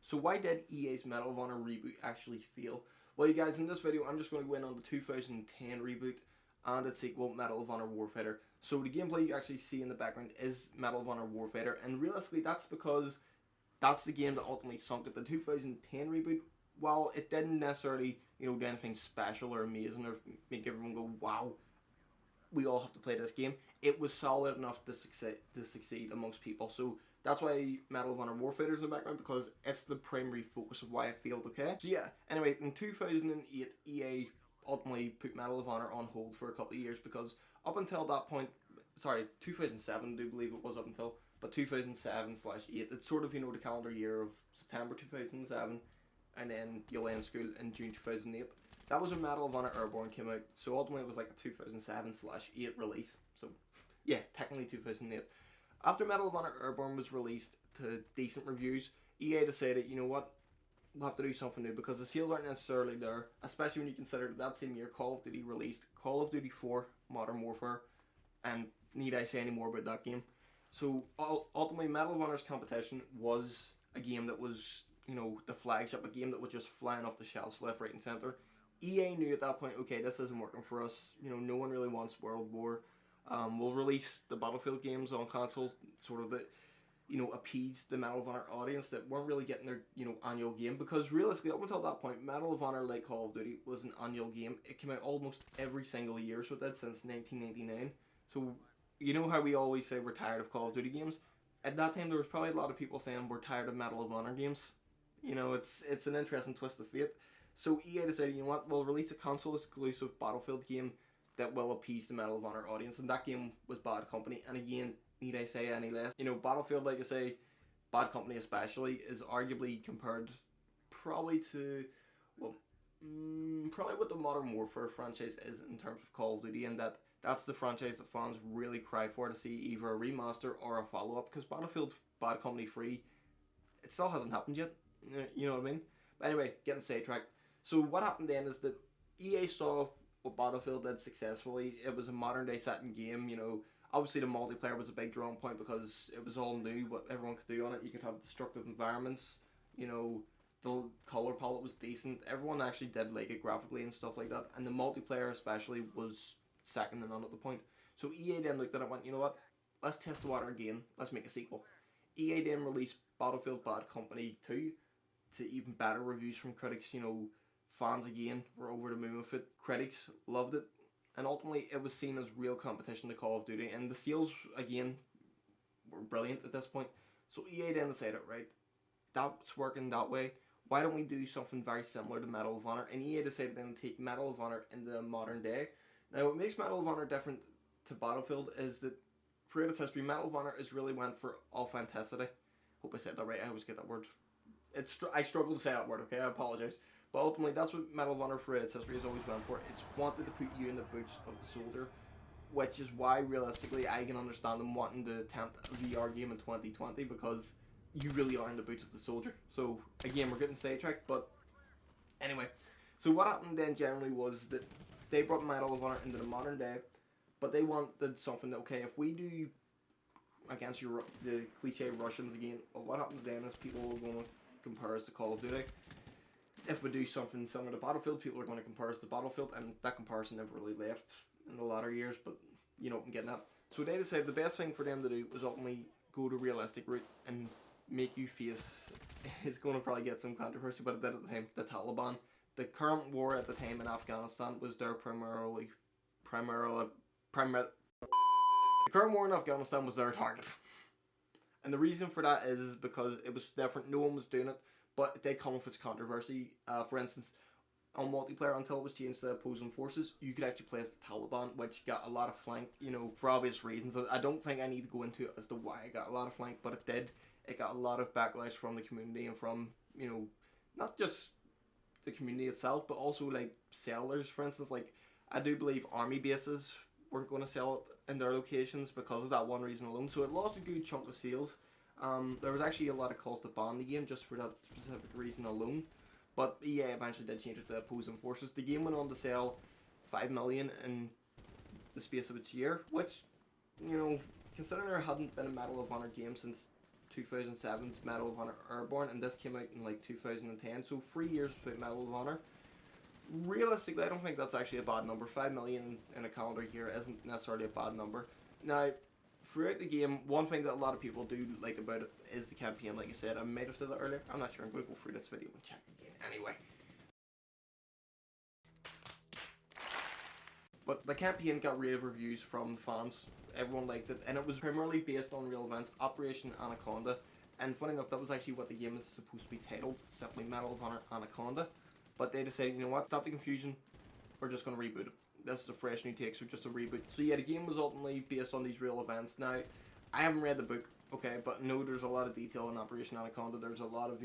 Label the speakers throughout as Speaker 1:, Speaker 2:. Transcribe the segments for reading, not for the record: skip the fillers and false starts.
Speaker 1: So why did EA's Medal of Honor Reboot actually fail? Well, you guys, in this video, I'm just going to go in on the 2010 reboot and its sequel, Medal of Honor Warfighter. So the gameplay you actually see in the background is Medal of Honor Warfighter, and realistically, that's because that's the game that ultimately sunk it. The 2010 reboot, while it didn't necessarily, do anything special or amazing or make everyone go, wow, we all have to play this game, it was solid enough to succeed amongst people. So that's why Medal of Honor Warfighter is in the background, because it's the primary focus of why it failed, okay? So yeah, anyway, in 2008, EA ultimately put Medal of Honor on hold for a couple of years, because up until that point, sorry, 2007 I do believe it was up until, but 2007/8, it's sort of, the calendar year of September 2007, and then you'll end school in June 2008. That was when Medal of Honor Airborne came out, so ultimately it was like a 2007/8 release. So yeah, technically 2008. After Medal of Honor Airborne was released to decent reviews, EA decided, you know what, we'll have to do something new, because the sales aren't necessarily there, especially when you consider that same year Call of Duty released Call of Duty 4 Modern Warfare, and need I say any more about that game? So ultimately, Medal of Honor's competition was a game that was, the flagship, a game that was just flying off the shelves left, right and centre. EA knew at that point, okay, this isn't working for us, no one really wants World War. We'll release the Battlefield games on consoles, sort of that, appease the Medal of Honor audience that weren't really getting their, annual game, because realistically, up until that point, Medal of Honor, like Call of Duty, was an annual game. It came out almost every single year, so it did, since 1999. So, you know how we always say we're tired of Call of Duty games? At that time, there was probably a lot of people saying we're tired of Medal of Honor games. It's an interesting twist of fate. So EA decided, you know what, we'll release a console-exclusive Battlefield game that will appease the Medal of Honor audience, and that game was Bad Company. And again, need I say any less? Battlefield, like I say, Bad Company especially, is arguably compared probably to, well, probably what the Modern Warfare franchise is in terms of Call of Duty, and that's the franchise that fans really cry for to see either a remaster or a follow-up, because Battlefield Bad Company 3, it still hasn't happened yet, you know what I mean? But anyway, getting sidetracked. So what happened then is that EA saw what Battlefield did successfully. It was a modern day setting game, obviously the multiplayer was a big drawing point because it was all new, what everyone could do on it. You could have destructive environments, the color palette was decent, everyone actually did like it graphically and stuff like that, and the multiplayer especially was second to none at the point. So EA then looked at it and went, you know what, let's test the water again, let's make a sequel. EA then released Battlefield Bad Company 2 to even better reviews from critics. Fans again were over the moon with it, critics loved it, and ultimately it was seen as real competition to Call of Duty, and the sales again were brilliant at this point. So EA then decided, right, that's working that way, why don't we do something very similar to Medal of Honor? And EA decided then to take Medal of Honor into the modern day. Now what makes Medal of Honor different to Battlefield is that throughout its history, Medal of Honor has really went for authenticity. Hope I said that right, I always get that word. I struggle to say that word, okay, I apologise. But ultimately, that's what Medal of Honor throughout its history has always went for. It's wanted to put you in the boots of the soldier, which is why, realistically, I can understand them wanting to attempt a VR game in 2020, because you really are in the boots of the soldier. So, again, we're getting sidetracked, but anyway. So what happened then generally was that they brought Medal of Honor into the modern day, but they wanted something that, okay, if we do against the cliche Russians again, well, what happens then is people are going to compare us to Call of Duty. If we do something similar to Battlefield, people are going to compare us to Battlefield, and that comparison never really left in the latter years, but I'm getting that. So they decided the best thing for them to do was ultimately go the realistic route and make you face, it's going to probably get some controversy, but it did at the time, the Taliban. The current war at the time in Afghanistan was their the current war in Afghanistan was their target. And the reason for that is because it was different, no one was doing it, but it did come with its controversy. For instance, on multiplayer, until it was changed to opposing forces, you could actually play as the Taliban, which got a lot of flank, for obvious reasons. I don't think I need to go into it as to why it got a lot of flank, but it did. It got a lot of backlash from the community and from, not just the community itself, but also like sellers, for instance. Like, I do believe army bases weren't going to sell it in their locations because of that one reason alone. So it lost a good chunk of sales. There was actually a lot of calls to ban the game just for that specific reason alone. But EA eventually did change it to opposing forces. The game went on to sell 5 million in the space of its year, which, considering there hadn't been a Medal of Honor game since 2007's Medal of Honor Airborne, and this came out in like 2010, so 3 years without Medal of Honor. Realistically, I don't think that's actually a bad number. 5 million in a calendar year isn't necessarily a bad number. Now, throughout the game, one thing that a lot of people do like about it is the campaign, like I said. I might have said that earlier. I'm not sure. I'm going to go through this video and check again anyway. But the campaign got rave reviews from fans. Everyone liked it, and it was primarily based on real events, Operation Anaconda. And funny enough, that was actually what the game is supposed to be titled, simply Medal of Honor Anaconda. But they decided, you know what, stop the confusion, we're just going to reboot it. This is a fresh new take, so just a reboot. So yeah, the game was ultimately based on these real events. Now, I haven't read the book, okay, but no, there's a lot of detail in Operation Anaconda. There's a lot of,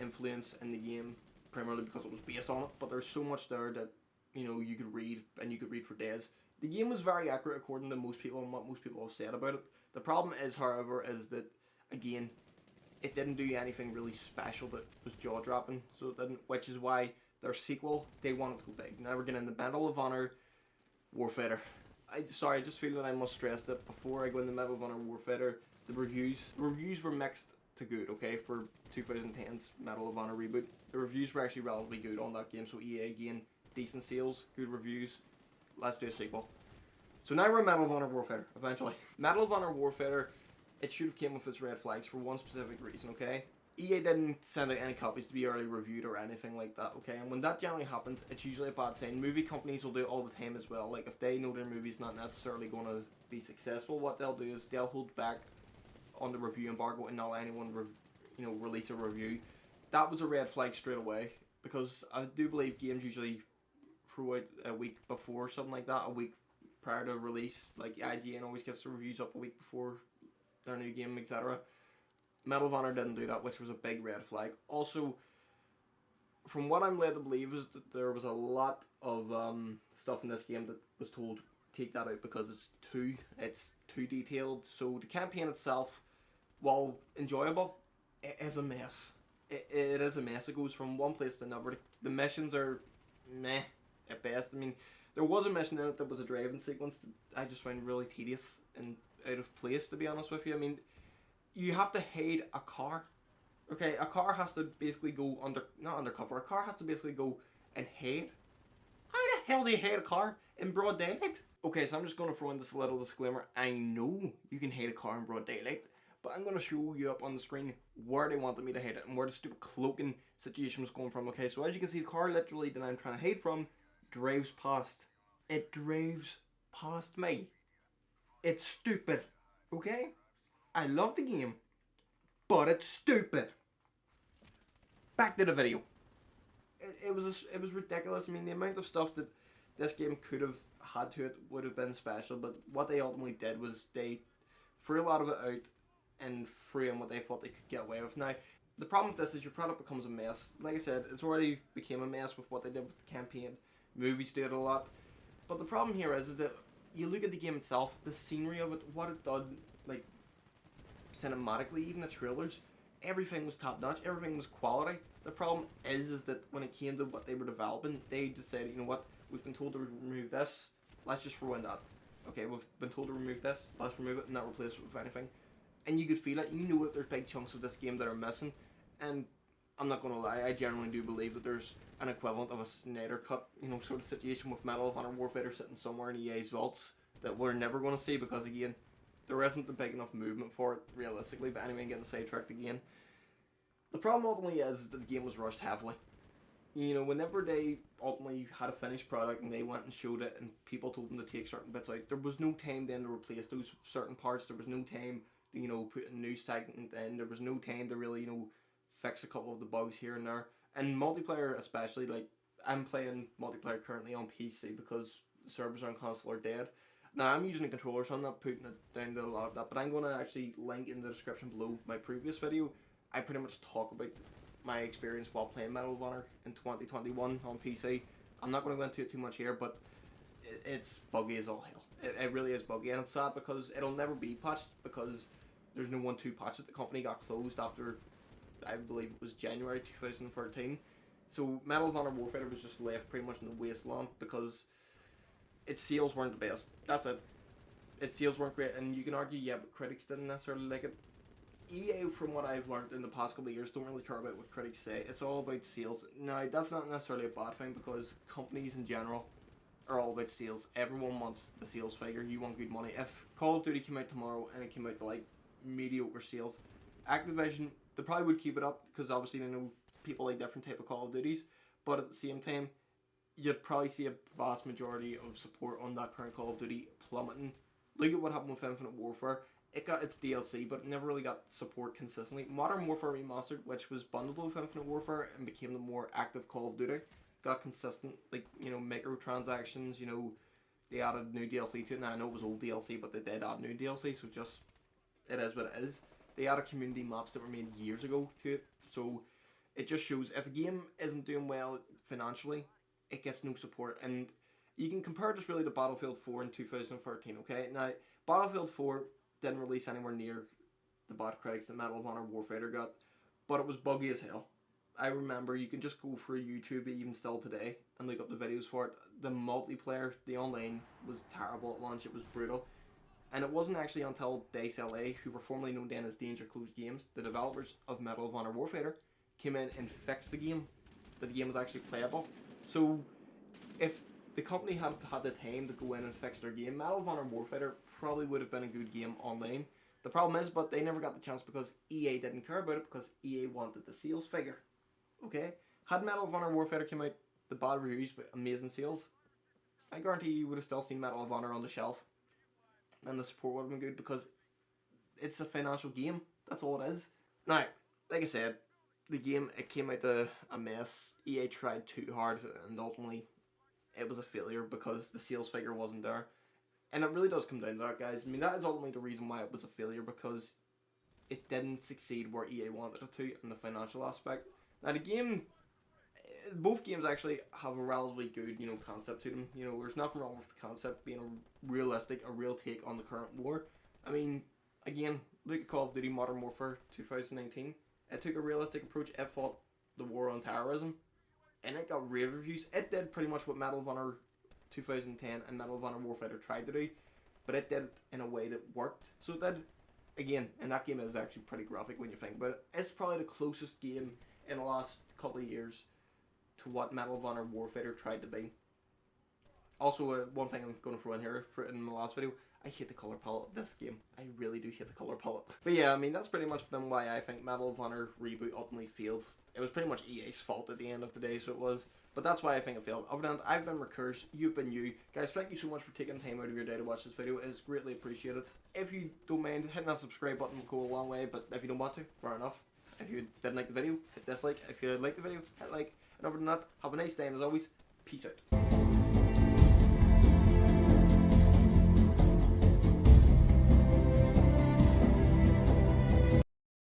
Speaker 1: influence in the game, primarily because it was based on it. But there's so much there that, you could read, and you could read for days. The game was very accurate according to most people and what most people have said about it. The problem is, however, is that, again, it didn't do anything really special that was jaw-dropping, so it didn't, which is why their sequel, they wanted to go big. Now we're getting the Medal of Honor Warfighter. I just feel that I must stress that before I go into Medal of Honor Warfighter, the reviews were mixed to good, okay, for 2010's Medal of Honor Reboot. The reviews were actually relatively good on that game, so EA, again, decent sales, good reviews. Let's do a sequel. So now we're in Medal of Honor Warfighter, eventually. Medal of Honor Warfighter, it should have came with its red flags for one specific reason, okay? EA didn't send out any copies to be early reviewed or anything like that, okay? And when that generally happens, it's usually a bad sign. Movie companies will do it all the time as well. Like, if they know their movie's not necessarily going to be successful, what they'll do is they'll hold back on the review embargo and not let anyone, release a review. That was a red flag straight away, because I do believe games usually throw out a week before, something like that, a week prior to release. Like, IGN always gets the reviews up a week before their new game, etc. Medal of Honor didn't do that, which was a big red flag. Also, from what I'm led to believe, is that there was a lot of stuff in this game that was told take that out because it's too detailed. So the campaign itself, while enjoyable, it is a mess. It is a mess. It goes from one place to another. The missions are meh at best. I mean, there was a mission in it that was a driving sequence that I just found really tedious and out of place, to be honest with you. I mean, you have to hide a car. Okay, a car has to basically go not undercover, a car has to basically go and hide. How the hell do you hide a car in broad daylight? Okay, so I'm just going to throw in this little disclaimer. I know you can hide a car in broad daylight, but I'm going to show you up on the screen where they wanted me to hide it and where the stupid cloaking situation was going from. Okay, so as you can see, the car literally that I'm trying to hide from drives past. It drives past me. It's stupid, okay? I love the game, but it's stupid. Back to the video. It was ridiculous. I mean, the amount of stuff that this game could have had to it would have been special, but what they ultimately did was they threw a lot of it out and threw in what they thought they could get away with. Now, the problem with this is your product becomes a mess. Like I said, it's already became a mess with what they did with the campaign. Movies did a lot. But the problem here is that you look at the game itself, the scenery of it, what it did, like, cinematically, even the trailers, everything was top notch, everything was quality. The problem is that when it came to what they were developing, they decided, you know what, we've been told to remove this, let's just throw in that. Okay, we've been told to remove this, let's remove it and not replace it with anything. And you could feel it, you know that there's big chunks of this game that are missing, and I'm not going to lie, I genuinely do believe that there's an equivalent of a Snyder Cut, sort of situation with Medal of Honor Warfighter sitting somewhere in EA's vaults that we're never going to see because, again, there isn't a big enough movement for it, realistically. But anyway, I'm getting sidetracked again. The problem ultimately is that the game was rushed heavily. Whenever they ultimately had a finished product and they went and showed it and people told them to take certain bits out, there was no time then to replace those certain parts. There was no time to, put a new segment in. There was no time to really, fix a couple of the bugs here and there. And multiplayer especially, like, I'm playing multiplayer currently on PC because the servers on console are dead. Now, I'm using a controller, so I'm not putting it down to a lot of that, but I'm going to actually link in the description below my previous video. I pretty much talk about my experience while playing Medal of Honor in 2021 on PC. I'm not going to go into it too much here, but it's buggy as all hell. It really is buggy, and it's sad because it'll never be patched because there's no one to patch it. The company got closed after, I believe it was January 2013. So Medal of Honor Warfighter was just left pretty much in the wasteland because its sales weren't the best. That's it. Its sales weren't great, and you can argue, yeah, but critics didn't necessarily like it. EA, from what I've learned in the past couple of years, don't really care about what critics say. It's all about sales. Now, that's not necessarily a bad thing, because companies in general are all about sales. Everyone wants the sales figure. You want good money. If Call of Duty came out tomorrow and it came out to like mediocre sales, Activision, they probably would keep it up, because obviously they know people like different type of Call of Duties. But at the same time, you'd probably see a vast majority of support on that current Call of Duty plummeting. Look at what happened with Infinite Warfare. It got its DLC, but it never really got support consistently. Modern Warfare Remastered, which was bundled with Infinite Warfare and became the more active Call of Duty, got consistent, like, you know, microtransactions, you know, they added new DLC to it. Now, I know it was old DLC, but they did add new DLC, so just, it is what it is. They added community maps that were made years ago to it, so it just shows if a game isn't doing well financially, it gets no support. And you can compare this really to Battlefield 4 in 2013, okay? Now, Battlefield 4 didn't release anywhere near the bad critics that Medal of Honor Warfighter got, but it was buggy as hell. I remember, you can just go through YouTube even still today and look up the videos for it. The multiplayer, the online, was terrible at launch. It was brutal. And it wasn't actually until DICE LA, who were formerly known then as Danger Close Games, the developers of Medal of Honor Warfighter, came in and fixed the game, that the game was actually playable. So if the company had had the time to go in and fix their game, Medal of Honor Warfighter probably would have been a good game online. The problem is, but they never got the chance because EA didn't care about it, because EA wanted the sales figure. Okay? Had Medal of Honor Warfighter come out, the bad reviews but amazing sales, I guarantee you would have still seen Medal of Honor on the shelf. And the support would have been good, because it's a financial game. That's all it is. Now, like I said, the game, it came out a mess. EA tried too hard, and ultimately it was a failure because the sales figure wasn't there. And it really does come down to that, guys. I mean, that is ultimately the reason why it was a failure, because it didn't succeed where EA wanted it to in the financial aspect. Now, the game, both games actually have a relatively good, you know, concept to them. You know, there's nothing wrong with the concept being a real take on the current war. I mean, again, look at Call of Duty Modern Warfare 2019. It took a realistic approach. It fought the war on terrorism, and it got rave reviews. It did pretty much what Medal of Honor 2010 and Medal of Honor Warfighter tried to do, but it did it in a way that worked. So it did, again, and that game is actually pretty graphic when you think about it. It's probably the closest game in the last couple of years to what Medal of Honor Warfighter tried to be. Also, one thing I'm going to throw in here in my last video, I hate the colour palette of this game. I really do hate the colour palette. But yeah, I mean, that's pretty much been why I think Medal of Honor Reboot ultimately failed. It was pretty much EA's fault at the end of the day, so it was. But that's why I think it failed. Other than that, I've been Recurse, you've been you. Guys, thank you so much for taking time out of your day to watch this video. It is greatly appreciated. If you don't mind, hitting that subscribe button will go a long way, but if you don't want to, fair enough. If you didn't like the video, hit dislike. If you liked the video, hit like. And other than that, have a nice day, and as always, peace out.